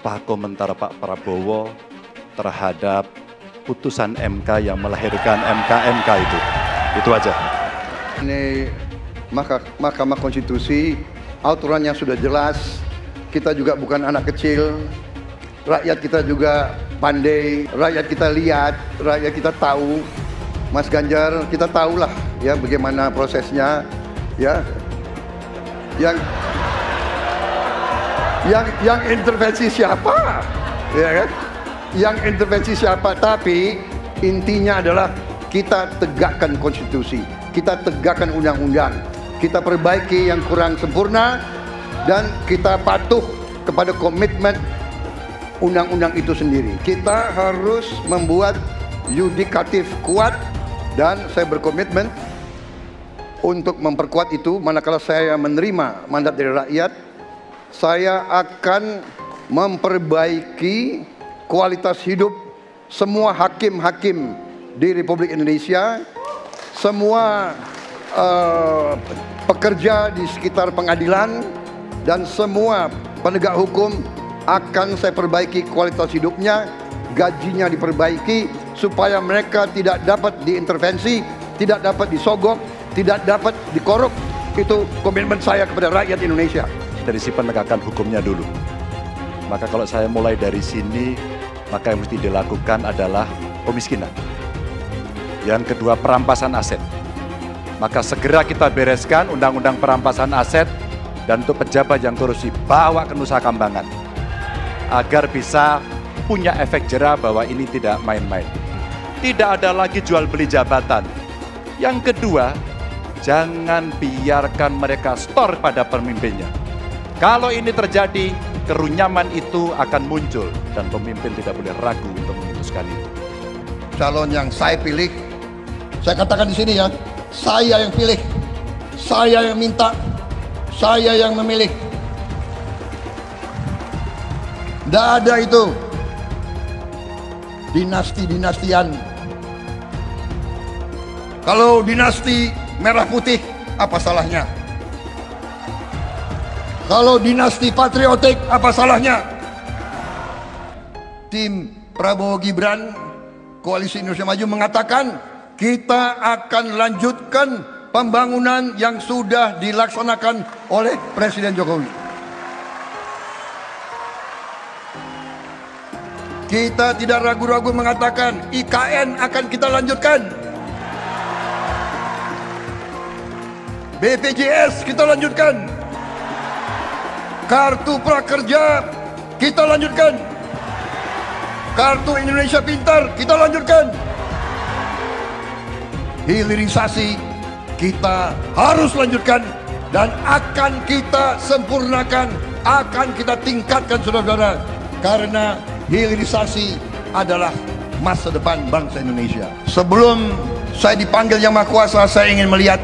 apa komentar Pak Prabowo terhadap putusan MK yang melahirkan MK itu? Itu aja. Ini Mahkamah Konstitusi, aturannya sudah jelas. Kita juga bukan anak kecil. Rakyat kita juga pandai. Rakyat kita lihat, rakyat kita tahu. Mas Ganjar, kita tahulah ya bagaimana prosesnya. Ya, yang intervensi siapa? Ya kan? Yang intervensi siapa? Tapi intinya adalah kita tegakkan konstitusi, kita tegakkan undang-undang, kita perbaiki yang kurang sempurna, dan kita patuh kepada komitmen undang-undang itu sendiri. Kita harus membuat yudikatif kuat, dan saya berkomitmen untuk memperkuat itu. Manakala saya menerima mandat dari rakyat, saya akan memperbaiki kualitas hidup semua hakim-hakim di Republik Indonesia, semua pekerja di sekitar pengadilan, dan semua penegak hukum akan saya perbaiki kualitas hidupnya, gajinya diperbaiki supaya mereka tidak dapat diintervensi, tidak dapat disogok, tidak dapat dikorup. Itu komitmen saya kepada rakyat Indonesia. Dari si penegakan hukumnya dulu. Maka kalau saya mulai dari sini, maka yang mesti dilakukan adalah pemiskinan. Yang kedua, perampasan aset. Maka segera kita bereskan undang-undang perampasan aset, dan untuk pejabat yang korupsi bawa ke Nusa Kambangan agar bisa punya efek jera bahwa ini tidak main-main. Tidak ada lagi jual beli jabatan. Yang kedua, jangan biarkan mereka store pada pemimpinnya. Kalau ini terjadi, kerunyaman itu akan muncul dan pemimpin tidak boleh ragu untuk memutuskan itu. Calon yang saya pilih, saya katakan di sini ya, saya yang pilih, saya yang minta, saya yang memilih. Tidak ada itu dinasti-dinastian. Kalau dinasti merah putih, apa salahnya? Kalau dinasti patriotik, apa salahnya? Tim Prabowo Gibran, Koalisi Indonesia Maju mengatakan kita akan lanjutkan pembangunan yang sudah dilaksanakan oleh Presiden Jokowi. Kita tidak ragu-ragu mengatakan IKN akan kita lanjutkan. BPJS kita lanjutkan. Kartu Prakerja kita lanjutkan. Kartu Indonesia Pintar kita lanjutkan. Hilirisasi kita harus lanjutkan dan akan kita sempurnakan, akan kita tingkatkan, saudara-saudara, karena hilirisasi adalah masa depan bangsa Indonesia. Sebelum saya dipanggil Yang Maha Kuasa, saya ingin melihat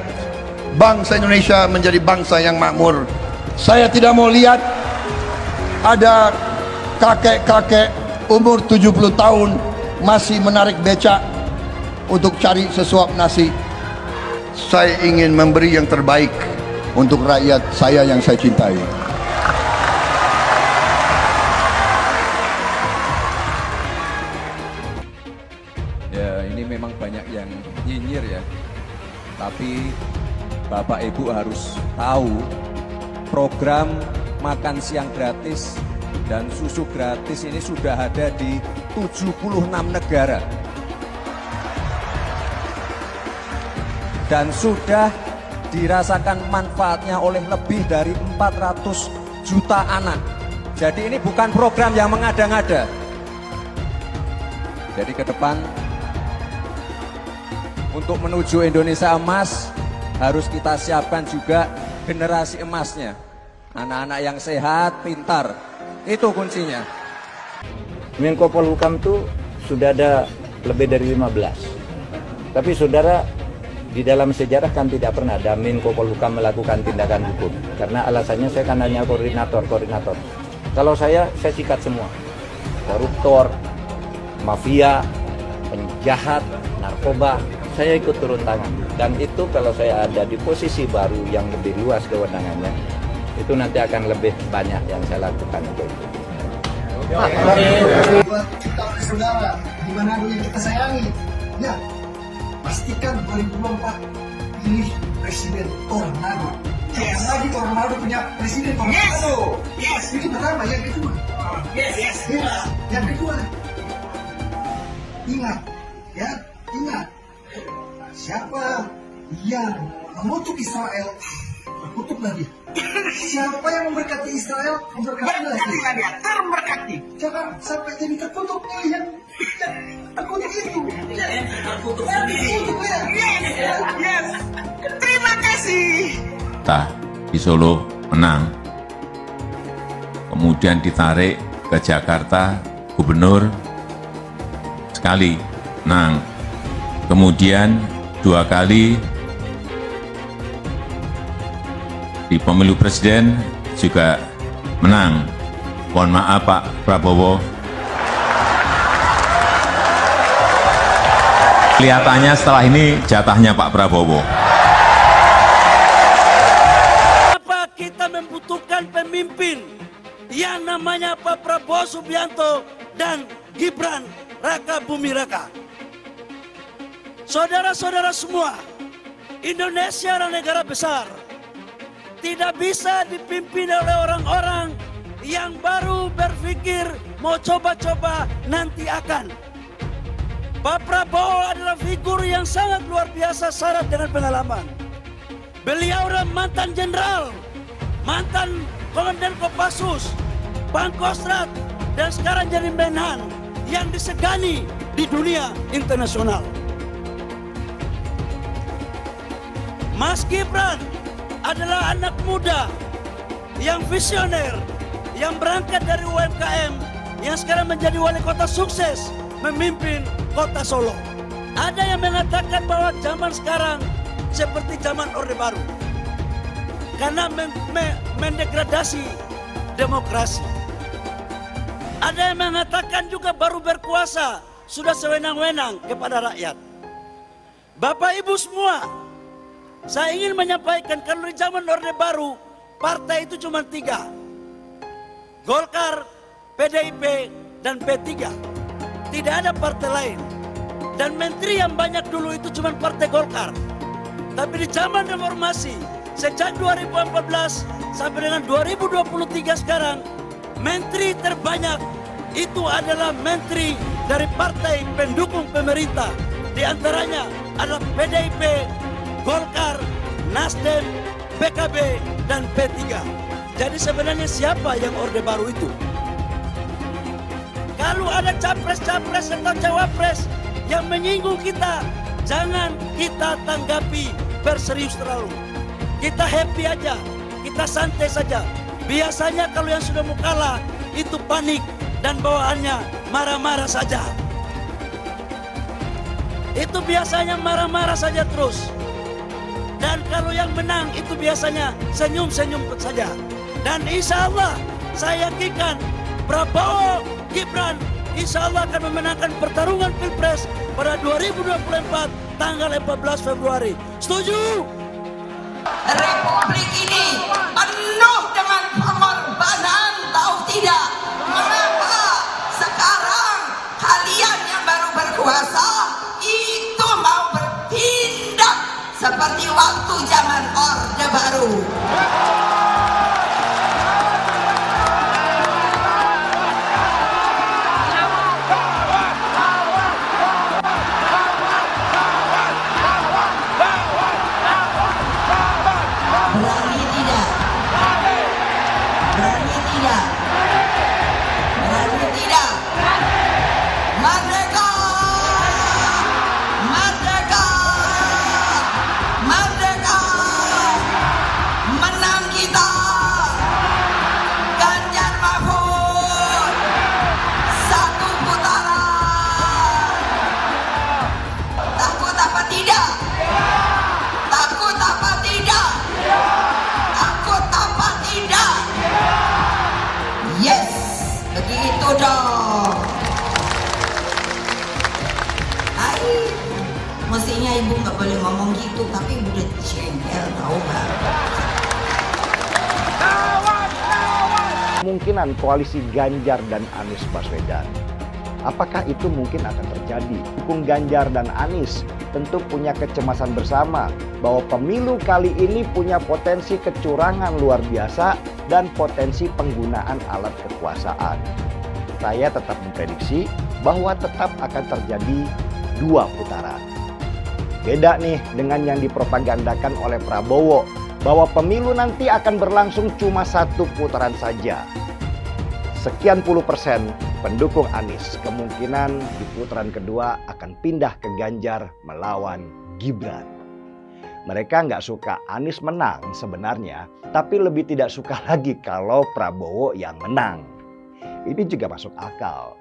bangsa Indonesia menjadi bangsa yang makmur. Saya tidak mau lihat ada kakek-kakek umur 70 tahun masih menarik becak untuk cari sesuap nasi. Saya ingin memberi yang terbaik untuk rakyat saya yang saya cintai. Ya, ini memang banyak yang nyinyir ya. Tapi Bapak Ibu harus tahu program makan siang gratis dan susu gratis ini sudah ada di 76 negara. Dan sudah dirasakan manfaatnya oleh lebih dari 400 juta anak. Jadi ini bukan program yang mengada-ngada. Jadi ke depan untuk menuju Indonesia emas harus kita siapkan juga generasi emasnya. Anak-anak yang sehat, pintar. Itu kuncinya. Menko Polhukam itu sudah ada lebih dari 15. Tapi saudara, di dalam sejarah kan tidak pernah ada Menko Polhukam melakukan tindakan hukum. Karena alasannya saya kan hanya koordinator. Kalau saya sikat semua. Koruptor, mafia, penjahat, narkoba, saya ikut turun tangan. Dan itu kalau saya ada di posisi baru yang lebih luas kewenangannya, itu nanti akan lebih banyak yang saya lakukan untuk itu. Buat kita oleh saudara di Manado yang kita sayangi, ya pastikan 2024 pilih presiden orang Manado. Jangan lagi orang Manado punya presiden orang Manado. Yes, itu pertama. Yang kedua, yes. Yang kedua, ingat, siapa yang mengutuk Israel, kutuklah dia. Siapa yang memberkati Israel, memberkatilah dia. Terberkati. Jangan sampai jadi terkutuk yang terkutuk itu. Terkutuk ya. Yes. Terima kasih. Di Solo menang, kemudian ditarik ke Jakarta, gubernur sekali menang, kemudian 2 kali di pemilu presiden juga menang. Mohon maaf Pak Prabowo, kelihatannya setelah ini jatahnya Pak Prabowo. Kenapa kita membutuhkan pemimpin yang namanya Pak Prabowo Subianto dan Gibran Raka Buming Raka? Saudara-saudara semua, Indonesia adalah negara besar. Tidak bisa dipimpin oleh orang-orang yang baru berpikir mau coba-coba nanti akan. Pak Prabowo adalah figur yang sangat luar biasa syarat dengan pengalaman. Beliau adalah mantan jenderal, mantan komandan Kopassus, Pangkostrat, dan sekarang jadi Menhan yang disegani di dunia internasional. Mas Gibran adalah anak muda yang visioner, yang berangkat dari UMKM, yang sekarang menjadi wali kota sukses memimpin kota Solo. Ada yang mengatakan bahwa zaman sekarang seperti zaman Orde Baru karena mendegradasi demokrasi. Ada yang mengatakan juga baru berkuasa sudah sewenang-wenang kepada rakyat. Bapak Ibu semua, saya ingin menyampaikan kalau di zaman Orde Baru, partai itu cuma 3. Golkar, PDIP, dan P3. Tidak ada partai lain. Dan menteri yang banyak dulu itu cuma partai Golkar. Tapi di zaman reformasi, sejak 2014 sampai dengan 2023 sekarang, menteri terbanyak itu adalah menteri dari partai pendukung pemerintah. Di antaranya adalah PDIP, Golkar, Nasdem, PKB, dan P3. Jadi sebenarnya siapa yang Orde Baru itu? Kalau ada capres-capres atau cawapres yang menyinggung kita, jangan kita tanggapi berserius terlalu. Kita happy aja, kita santai saja. Biasanya kalau yang sudah mau kalah, itu panik dan bawaannya marah-marah saja. Itu biasanya marah-marah saja terus. Dan kalau yang menang itu biasanya senyum-senyum saja. Dan insya Allah saya yakinkan Prabowo Gibran insya Allah akan memenangkan pertarungan Pilpres pada 2024 tanggal 14 Februari. Setuju? Republik ini penuh dengan pengorbanan, tahu tidak? Mengapa sekarang kalian yang baru berkuasa itu mau bertindak seperti waktu zaman Orde Baru? Mestinya ibu nggak boleh ngomong gitu, tapi udah jengkel, tahu nggak? Kemungkinan koalisi Ganjar dan Anies Baswedan. Apakah itu mungkin akan terjadi? Dukung Ganjar dan Anies tentu punya kecemasan bersama bahwa pemilu kali ini punya potensi kecurangan luar biasa dan potensi penggunaan alat kekuasaan. Saya tetap memprediksi bahwa tetap akan terjadi 2 putaran. Beda nih dengan yang dipropagandakan oleh Prabowo bahwa pemilu nanti akan berlangsung cuma 1 putaran saja. Sekian puluh persen pendukung Anies kemungkinan di putaran kedua akan pindah ke Ganjar melawan Gibran. Mereka nggak suka Anies menang sebenarnya, tapi lebih tidak suka lagi kalau Prabowo yang menang. Ini juga masuk akal.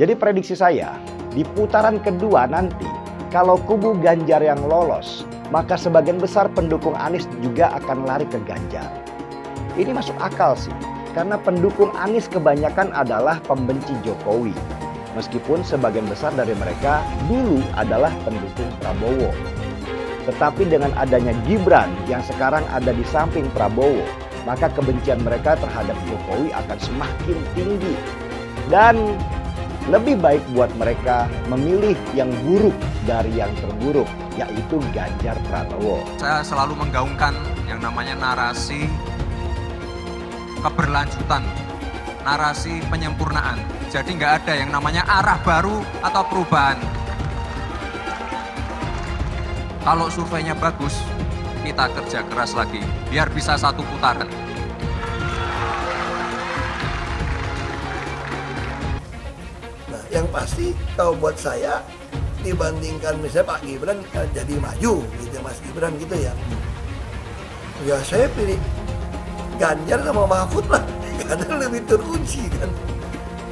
Jadi prediksi saya, di putaran kedua nanti, kalau kubu Ganjar yang lolos, maka sebagian besar pendukung Anies juga akan lari ke Ganjar. Ini masuk akal sih, karena pendukung Anies kebanyakan adalah pembenci Jokowi. Meskipun sebagian besar dari mereka dulu adalah pendukung Prabowo. Tetapi dengan adanya Gibran yang sekarang ada di samping Prabowo, maka kebencian mereka terhadap Jokowi akan semakin tinggi. Dan lebih baik buat mereka memilih yang buruk dari yang terburuk, yaitu Ganjar Pranowo. Saya selalu menggaungkan yang namanya narasi keberlanjutan, narasi penyempurnaan. Jadi nggak ada yang namanya arah baru atau perubahan. Kalau surveinya bagus, kita kerja keras lagi, biar bisa 1 putaran. Nah, yang pasti kalau buat saya, dibandingkan misalnya Pak Gibran jadi maju, gitu Mas Gibran gitu ya. Ya saya pilih Ganjar sama Mahfud lah, karena lebih teruji kan.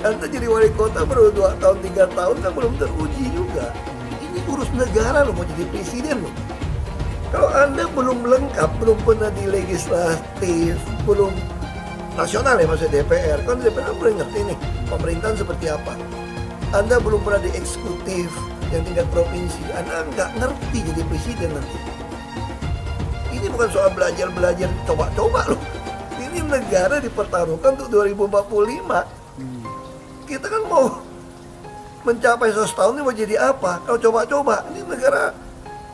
Anda jadi wali kota baru 2 tahun, 3 tahun kan belum teruji juga. Ini urus negara loh, mau jadi presiden loh. Kalau Anda belum lengkap, belum pernah di legislatif, belum nasional ya maksudnya DPR, kan DPR belum ngerti nih pemerintahan seperti apa. Anda belum pernah di eksekutif yang tingkat provinsi, Anda nggak ngerti jadi presiden nanti. Ini bukan soal belajar coba-coba loh. Ini negara dipertaruhkan untuk 2045. Kita kan mau mencapai 100 tahun ini mau jadi apa? Kalau coba-coba, ini negara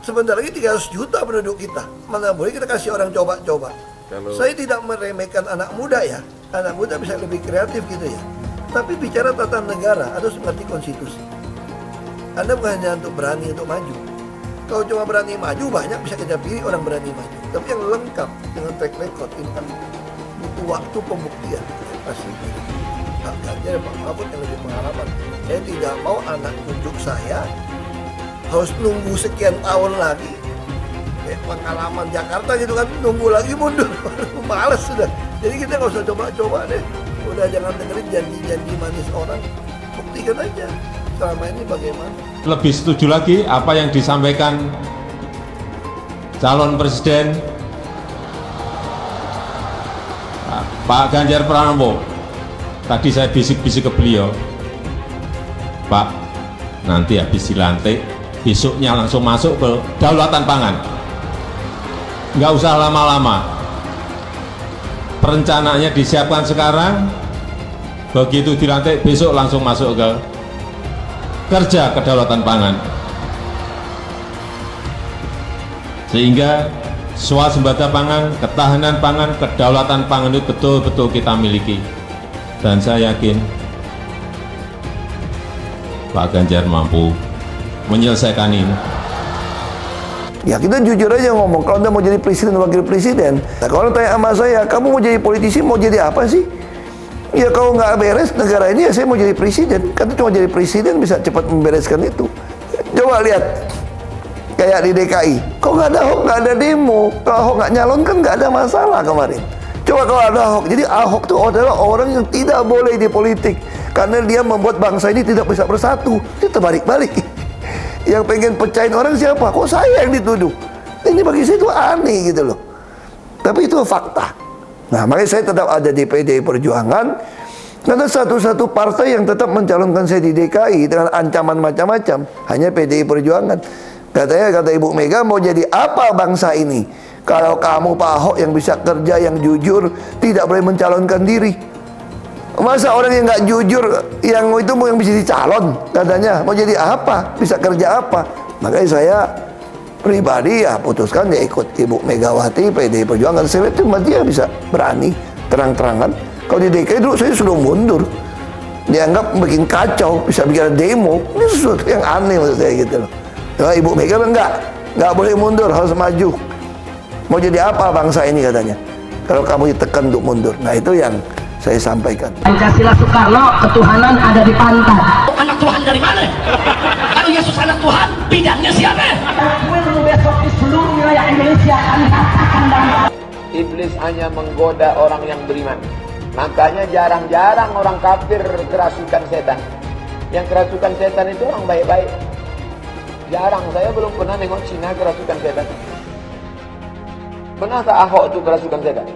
sebentar lagi 300 juta penduduk kita. Mana boleh kita kasih orang coba-coba. Saya tidak meremehkan anak muda ya. Anak muda bisa lebih kreatif gitu ya. Tapi bicara tata negara harus mengerti konstitusi. Anda bukan hanya untuk berani untuk maju. Kalau cuma berani maju, banyak bisa kita pilih orang berani maju. Tapi yang lengkap dengan track record ini kan butuh waktu pembuktian. Pasti Pak Ganjar, Pak Mahfud yang lebih pengalaman. Saya tidak mau anak cucu saya harus nunggu sekian tahun lagi. Pengalaman Jakarta gitu kan, nunggu lagi mundur. Males sudah. Jadi kita nggak usah coba-coba deh. Udah jangan dengerin janji-janji manis orang. Buktikan aja selama ini bagaimana. Lebih setuju lagi apa yang disampaikan calon presiden Pak Ganjar Pranowo. Tadi saya bisik-bisik ke beliau, Pak, nanti habis dilantik, besoknya langsung masuk ke kedaulatan pangan. Nggak usah lama-lama. Perencanaannya disiapkan sekarang, begitu dilantik besok langsung masuk ke kerja kedaulatan pangan. Sehingga swasembada pangan, ketahanan pangan, kedaulatan pangan itu betul-betul kita miliki. Dan saya yakin Pak Ganjar mampu menyelesaikan ini. Ya kita jujur aja ngomong, kalau Anda mau jadi presiden, wakil presiden. Nah, kalau tanya sama saya, kamu mau jadi politisi, mau jadi apa sih? Ya kalau nggak beres negara ini, ya saya mau jadi presiden. Karena cuma jadi presiden bisa cepat membereskan itu. Coba lihat, kayak di DKI, kok nggak ada Ahok, nggak ada demo. Kalau Ahok nggak nyalon kan nggak ada masalah kemarin. Coba kalau ada Ahok, jadi Ahok itu adalah orang yang tidak boleh di politik. Karena dia membuat bangsa ini tidak bisa bersatu. Itu terbalik-balik. Yang pengen pecahin orang siapa? Kok saya yang dituduh? Ini bagi saya itu aneh gitu loh. Tapi itu fakta. Nah makanya saya tetap ada di PDI Perjuangan. Karena satu-satu partai yang tetap mencalonkan saya di DKI dengan ancaman macam-macam hanya PDI Perjuangan. Katanya, kata Ibu Mega, mau jadi apa bangsa ini? Kalau kamu Pak Ahok yang bisa kerja, yang jujur, tidak boleh mencalonkan diri. Masa orang yang nggak jujur, yang itu mau yang bisa calon, katanya mau jadi apa, bisa kerja apa? Makanya saya pribadi ya putuskan ya ikut Ibu Megawati, PDI Perjuangan. Saya cuma dia bisa berani terang-terangan. Kalau di DKI dulu saya sudah mundur, dianggap bikin kacau, bisa bikin demo. Ini sesuatu yang aneh menurut saya gitu loh. Nah, Ibu Mega nggak boleh mundur, harus maju. Mau jadi apa bangsa ini katanya, kalau kamu ditekan untuk mundur. Nah itu yang saya sampaikan. Pancasila Soekarno, ketuhanan ada di pantat. Anak Tuhan dari mana? Kalau Yesus anak Tuhan, bidangnya siapa? Besok di seluruh wilayah Indonesia kami katakan dan iblis hanya menggoda orang yang beriman. Makanya jarang-jarang orang kafir kerasukan setan. Yang kerasukan setan itu orang baik-baik. Jarang, saya belum pernah nengok Cina kerasukan setan. Pernah tak Ahok itu kerasukan setan?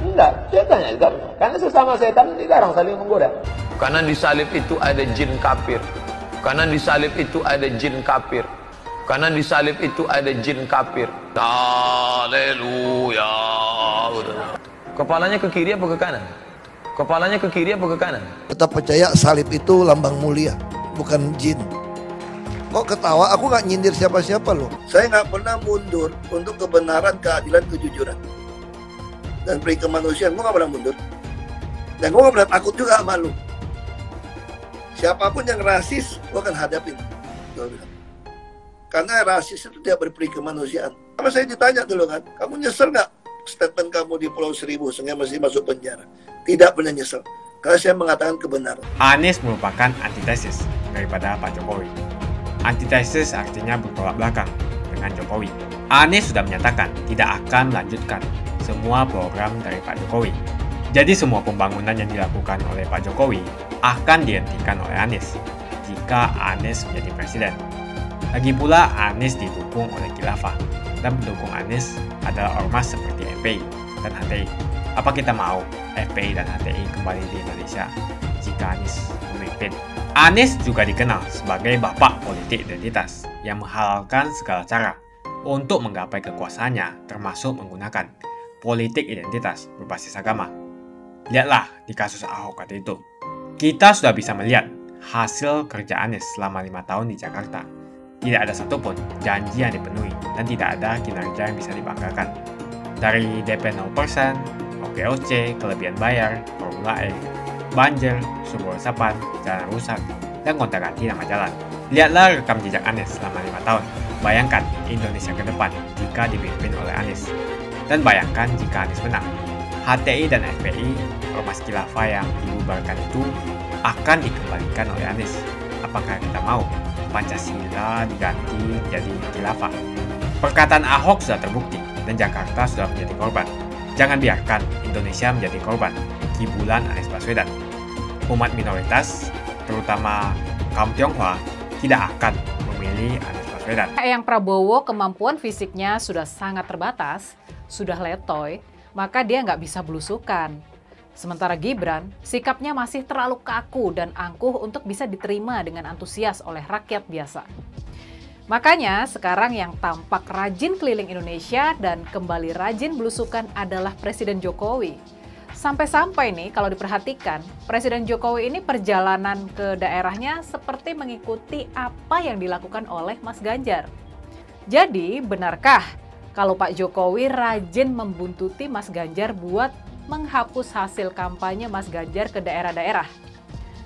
Enggak, setannya juga. Karena sesama setan dilarang saling menggoda. Karena di salib itu ada jin kafir. Karena di salib itu ada jin kafir. Karena di salib itu ada jin kafir. Haleluya. Kepalanya ke kiri apa ke kanan? Kepalanya ke kiri apa ke kanan? Tetap percaya salib itu lambang mulia, bukan jin. Kok ketawa? Aku nggak nyindir siapa-siapa loh. Saya nggak pernah mundur untuk kebenaran, keadilan, kejujuran, dan peri kemanusiaan. Gue nggak pernah mundur. Dan gue nggak pernah takut juga sama lu. Siapapun yang rasis, gue akan hadapin. Karena rasis itu tidak berperi kemanusiaan. Sama saya ditanya dulu kan, kamu nyesel nggak statement kamu di Pulau Seribu sehingga masih masuk penjara? Tidak pernah nyesel. Karena saya mengatakan kebenaran. Anies merupakan antitesis daripada Pak Jokowi. Antitesis artinya bertolak belakang dengan Jokowi. Anies sudah menyatakan tidak akan melanjutkan semua program dari Pak Jokowi. Jadi semua pembangunan yang dilakukan oleh Pak Jokowi akan dihentikan oleh Anies jika Anies menjadi presiden. Lagi pula Anies didukung oleh khilafah dan pendukung Anies adalah ormas seperti FPI dan HTI. Apa kita mau FPI dan HTI kembali di Indonesia jika Anies memimpin? Anies juga dikenal sebagai bapak politik identitas yang menghalalkan segala cara untuk menggapai kekuasaannya, termasuk menggunakan politik identitas berbasis agama. Lihatlah di kasus Ahok waktu itu. Kita sudah bisa melihat hasil kerja Anies selama 5 tahun di Jakarta. Tidak ada satupun janji yang dipenuhi dan tidak ada kinerja yang bisa dibanggakan. Dari DP 0%, OKOC, kelebihan bayar, Formula E, banjir, sumber resapan, jalan rusak, dan gonta-ganti nama jalan. Lihatlah rekam jejak Anies selama 5 tahun. Bayangkan Indonesia ke depan jika dipimpin oleh Anies. Dan bayangkan jika Anies menang. HTI dan FPI, ormas khilafah yang dibubarkan itu akan dikembalikan oleh Anies. Apakah kita mau Pancasila diganti jadi khilafah? Perkataan Ahok sudah terbukti dan Jakarta sudah menjadi korban. Jangan biarkan Indonesia menjadi korban kibulan Anies Baswedan. Umat minoritas, terutama kaum Tionghoa, tidak akan memilih Anies Baswedan. Yang Prabowo kemampuan fisiknya sudah sangat terbatas, sudah letoy, maka dia nggak bisa belusukan. Sementara Gibran, sikapnya masih terlalu kaku dan angkuh untuk bisa diterima dengan antusias oleh rakyat biasa. Makanya sekarang yang tampak rajin keliling Indonesia dan kembali rajin belusukan adalah Presiden Jokowi. Sampai-sampai nih kalau diperhatikan, Presiden Jokowi ini perjalanan ke daerahnya seperti mengikuti apa yang dilakukan oleh Mas Ganjar. Jadi benarkah kalau Pak Jokowi rajin membuntuti Mas Ganjar buat menghapus hasil kampanye Mas Ganjar ke daerah-daerah?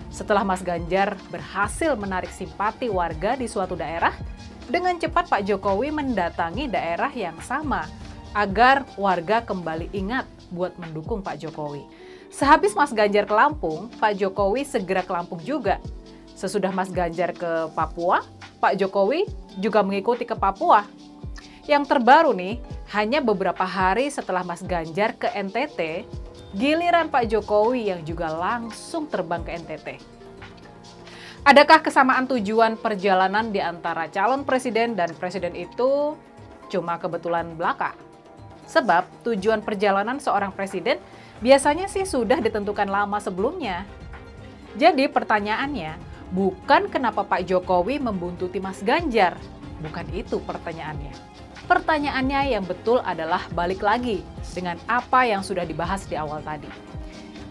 Setelah Mas Ganjar berhasil menarik simpati warga di suatu daerah, dengan cepat Pak Jokowi mendatangi daerah yang sama agar warga kembali ingat buat mendukung Pak Jokowi. Sehabis Mas Ganjar ke Lampung, Pak Jokowi segera ke Lampung juga. Sesudah Mas Ganjar ke Papua, Pak Jokowi juga mengikuti ke Papua. Yang terbaru nih, hanya beberapa hari setelah Mas Ganjar ke NTT, giliran Pak Jokowi yang juga langsung terbang ke NTT. Adakah kesamaan tujuan perjalanan di antara calon presiden dan presiden itu cuma kebetulan belaka? Sebab tujuan perjalanan seorang presiden biasanya sih sudah ditentukan lama sebelumnya. Jadi pertanyaannya, bukan kenapa Pak Jokowi membuntuti Mas Ganjar. Bukan itu pertanyaannya. Pertanyaannya yang betul adalah balik lagi dengan apa yang sudah dibahas di awal tadi.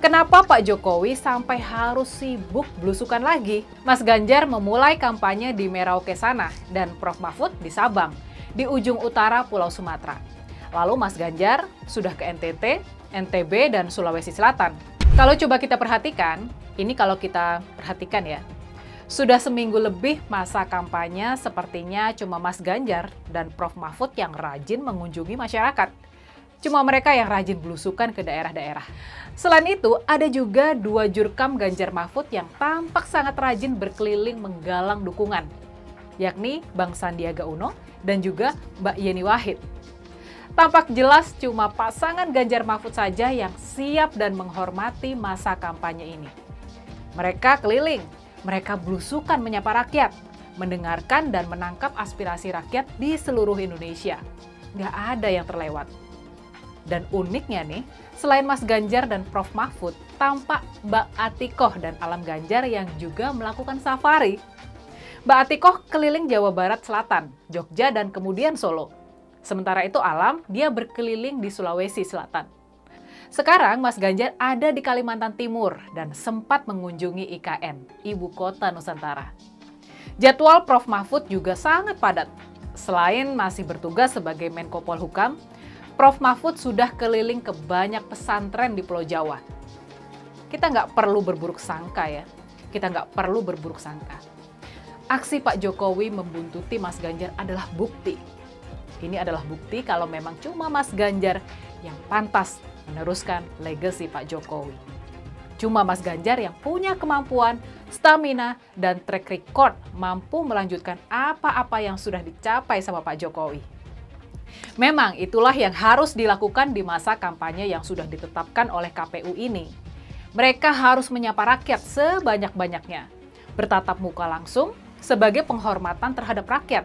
Kenapa Pak Jokowi sampai harus sibuk belusukan lagi? Mas Ganjar memulai kampanye di Merauke sana dan Prof Mahfud di Sabang, di ujung utara Pulau Sumatera. Lalu Mas Ganjar sudah ke NTT, NTB, dan Sulawesi Selatan. Kalau coba kita perhatikan, ini kalau kita perhatikan ya, sudah seminggu lebih masa kampanye sepertinya cuma Mas Ganjar dan Prof Mahfud yang rajin mengunjungi masyarakat. Cuma mereka yang rajin belusukan ke daerah-daerah. Selain itu, ada juga 2 jurkam Ganjar Mahfud yang tampak sangat rajin berkeliling menggalang dukungan, yakni Bang Sandiaga Uno dan juga Mbak Yeni Wahid. Tampak jelas cuma pasangan Ganjar Mahfud saja yang siap dan menghormati masa kampanye ini. Mereka keliling, mereka belusukan menyapa rakyat, mendengarkan dan menangkap aspirasi rakyat di seluruh Indonesia. Nggak ada yang terlewat. Dan uniknya nih, selain Mas Ganjar dan Prof Mahfud, tampak Mbak Atikoh dan Alam Ganjar yang juga melakukan safari. Mbak Atikoh keliling Jawa Barat Selatan, Jogja, dan kemudian Solo. Sementara itu Alam, dia berkeliling di Sulawesi Selatan. Sekarang Mas Ganjar ada di Kalimantan Timur dan sempat mengunjungi IKN, Ibu Kota Nusantara. Jadwal Prof Mahfud juga sangat padat. Selain masih bertugas sebagai Menko Polhukam, Prof Mahfud sudah keliling ke banyak pesantren di Pulau Jawa. Kita nggak perlu berburuk sangka ya. Kita nggak perlu berburuk sangka. Aksi Pak Jokowi membuntuti Mas Ganjar adalah bukti. Ini adalah bukti kalau memang cuma Mas Ganjar yang pantas meneruskan legasi Pak Jokowi. Cuma Mas Ganjar yang punya kemampuan, stamina, dan track record mampu melanjutkan apa-apa yang sudah dicapai sama Pak Jokowi. Memang itulah yang harus dilakukan di masa kampanye yang sudah ditetapkan oleh KPU ini. Mereka harus menyapa rakyat sebanyak-banyaknya, bertatap muka langsung sebagai penghormatan terhadap rakyat,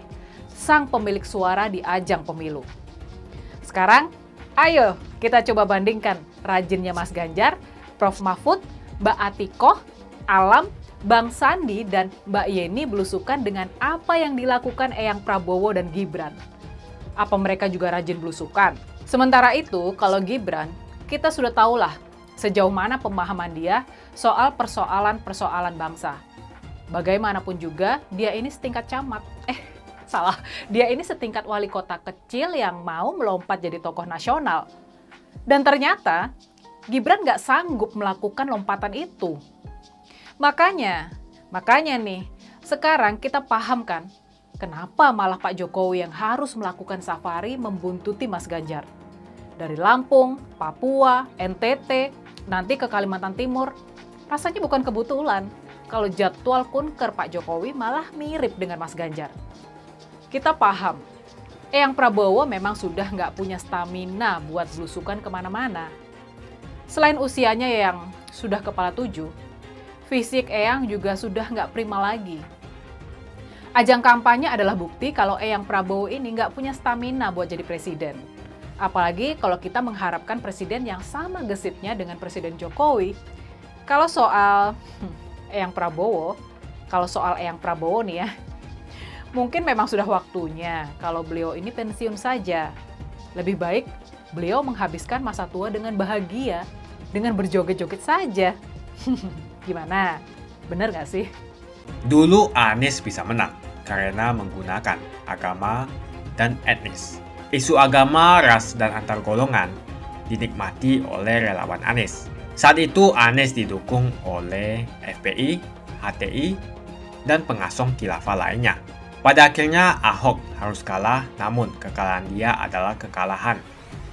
sang pemilik suara di ajang pemilu. Sekarang, ayo kita coba bandingkan rajinnya Mas Ganjar, Prof Mahfud, Mbak Atikoh, Alam, Bang Sandi, dan Mbak Yeni belusukan dengan apa yang dilakukan Eyang Prabowo dan Gibran. Apa mereka juga rajin belusukan? Sementara itu, kalau Gibran, kita sudah tahulah sejauh mana pemahaman dia soal persoalan-persoalan bangsa. Bagaimanapun juga, dia ini setingkat camat. Dia ini setingkat wali kota kecil yang mau melompat jadi tokoh nasional. Dan ternyata, Gibran nggak sanggup melakukan lompatan itu. Makanya nih, sekarang kita paham kan, kenapa malah Pak Jokowi yang harus melakukan safari membuntuti Mas Ganjar. Dari Lampung, Papua, NTT, nanti ke Kalimantan Timur. Rasanya bukan kebetulan kalau jadwal kunker Pak Jokowi malah mirip dengan Mas Ganjar. Kita paham, Eyang Prabowo memang sudah nggak punya stamina buat belusukan kemana-mana. Selain usianya yang sudah kepala 7, fisik Eyang juga sudah nggak prima lagi. Ajang kampanye adalah bukti kalau Eyang Prabowo ini nggak punya stamina buat jadi presiden. Apalagi kalau kita mengharapkan presiden yang sama gesitnya dengan Presiden Jokowi. Kalau soal Eyang Prabowo nih ya, mungkin memang sudah waktunya kalau beliau ini pensiun saja. Lebih baik beliau menghabiskan masa tua dengan bahagia, dengan berjoget-joget saja. Gimana? Bener nggak sih? Dulu Anies bisa menang karena menggunakan agama dan etnis. Isu agama, ras, dan antar golongan dinikmati oleh relawan Anies. Saat itu Anies didukung oleh FPI, HTI, dan pengasong khilafah lainnya. Pada akhirnya Ahok harus kalah, namun kekalahan dia adalah kekalahan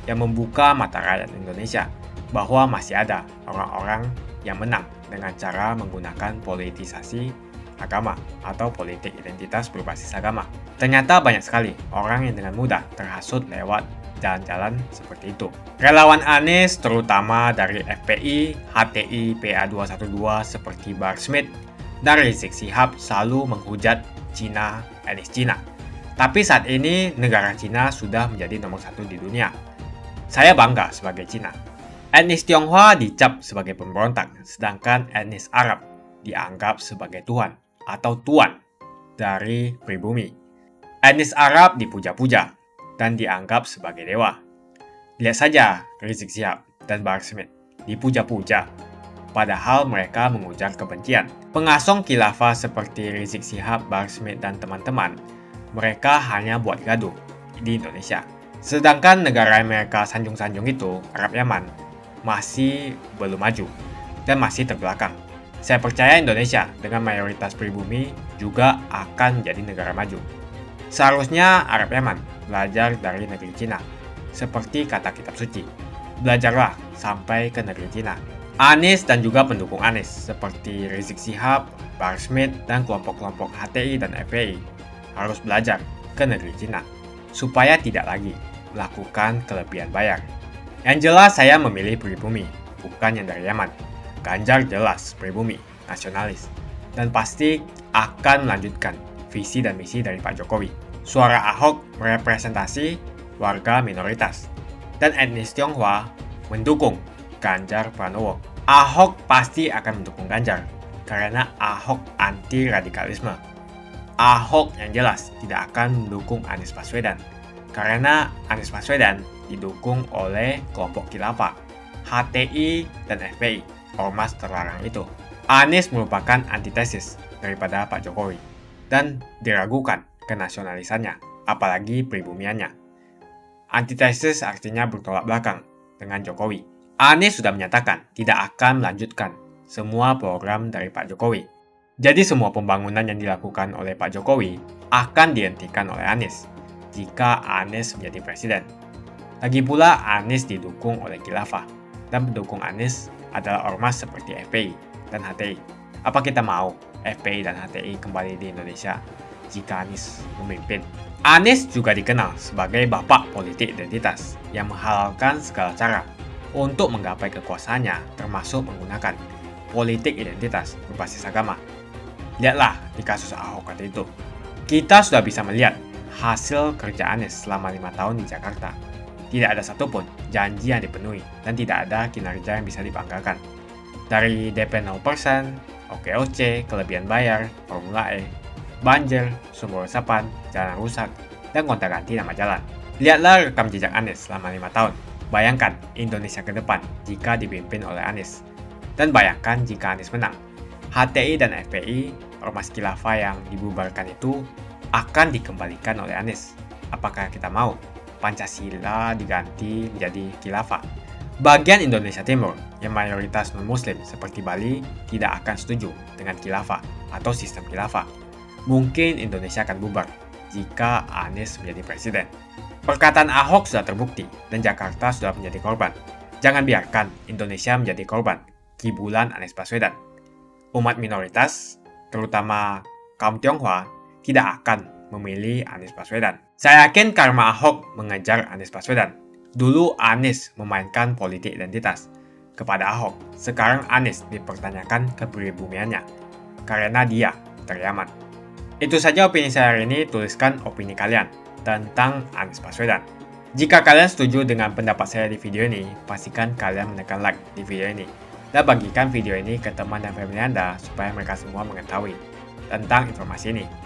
yang membuka mata rakyat Indonesia bahwa masih ada orang-orang yang menang dengan cara menggunakan politisasi agama atau politik identitas berbasis agama. Ternyata banyak sekali orang yang dengan mudah terhasut lewat jalan-jalan seperti itu. Relawan Anies terutama dari FPI, HTI, PA212 seperti Bahar Smith dan Rizik Syihab selalu menghujat Cina, etnis Cina. Tapi saat ini negara Cina sudah menjadi nomor 1 di dunia. Saya bangga sebagai Cina. Etnis Tionghoa dicap sebagai pemberontak, sedangkan etnis Arab dianggap sebagai Tuhan atau tuan dari pribumi. Etnis Arab dipuja-puja, dan dianggap sebagai dewa. Lihat saja Rizik Syihab dan Bahar Smith dipuja-puja, padahal mereka mengujar kebencian. Pengasong khilafah seperti Rizik Syihab, Bahar Smith, dan teman-teman, mereka hanya buat gaduh di Indonesia. Sedangkan negara yang mereka sanjung-sanjung itu, Arab Yaman, masih belum maju dan masih terbelakang. Saya percaya Indonesia dengan mayoritas pribumi juga akan menjadi negara maju. Seharusnya Arab Yaman belajar dari negeri Cina. Seperti kata kitab suci, belajarlah sampai ke negeri Cina. Anies dan juga pendukung Anies seperti Rizik Syihab, Bahar Smith, dan kelompok-kelompok HTI dan FPI harus belajar ke negeri Cina supaya tidak lagi melakukan kelebihan bayar. Yang jelas saya memilih pribumi, bukan yang dari Yaman. Ganjar jelas pribumi, nasionalis, dan pasti akan melanjutkan visi dan misi dari Pak Jokowi. Suara Ahok merepresentasi warga minoritas, dan etnis Tionghoa mendukung Ganjar Pranowo. Ahok pasti akan mendukung Ganjar, karena Ahok anti radikalisme. Ahok yang jelas tidak akan mendukung Anies Baswedan, karena Anies Baswedan didukung oleh kelompok khilafah, HTI, dan FPI, ormas terlarang itu. Anies merupakan antitesis daripada Pak Jokowi, dan diragukan kenasionalisannya, apalagi pribumiannya. Antitesis artinya bertolak belakang dengan Jokowi. Anies sudah menyatakan tidak akan melanjutkan semua program dari Pak Jokowi. Jadi semua pembangunan yang dilakukan oleh Pak Jokowi akan dihentikan oleh Anies jika Anies menjadi presiden. Lagi pula Anies didukung oleh khilafah, dan pendukung Anies adalah ormas seperti FPI dan HTI. Apa kita mau FPI dan HTI kembali di Indonesia jika Anies memimpin? Anies juga dikenal sebagai bapak politik identitas yang menghalalkan segala cara untuk menggapai kekuasaannya, termasuk menggunakan politik identitas berbasis agama. Lihatlah di kasus Ahok waktu itu. Kita sudah bisa melihat hasil kerja Anies selama 5 tahun di Jakarta. Tidak ada satupun janji yang dipenuhi dan tidak ada kinerja yang bisa dibanggakan. Dari DP 0%, OKOC, kelebihan bayar, Formula E, banjir, sumber resapan, jalan rusak, dan gonta-ganti nama jalan. Lihatlah rekam jejak Anies selama 5 tahun. Bayangkan Indonesia ke depan jika dipimpin oleh Anies. Dan bayangkan jika Anies menang. HTI dan FPI, ormas khilafah yang dibubarkan itu, akan dikembalikan oleh Anies. Apakah kita mau Pancasila diganti menjadi khilafah? Bagian Indonesia Timur yang mayoritas non-muslim seperti Bali tidak akan setuju dengan khilafah atau sistem khilafah. Mungkin Indonesia akan bubar jika Anies menjadi presiden. Perkataan Ahok sudah terbukti dan Jakarta sudah menjadi korban. Jangan biarkan Indonesia menjadi korban kibulan Anies Baswedan. Umat minoritas, terutama kaum Tionghoa, tidak akan memilih Anies Baswedan. Saya yakin karma Ahok mengejar Anies Baswedan. Dulu Anies memainkan politik identitas kepada Ahok. Sekarang Anies dipertanyakan kepribumiannya karena dia dari Yaman. Itu saja opini saya hari ini. Tuliskan opini kalian tentang Anies Baswedan. Jika kalian setuju dengan pendapat saya di video ini, pastikan kalian menekan like di video ini dan bagikan video ini ke teman dan famili Anda supaya mereka semua mengetahui tentang informasi ini.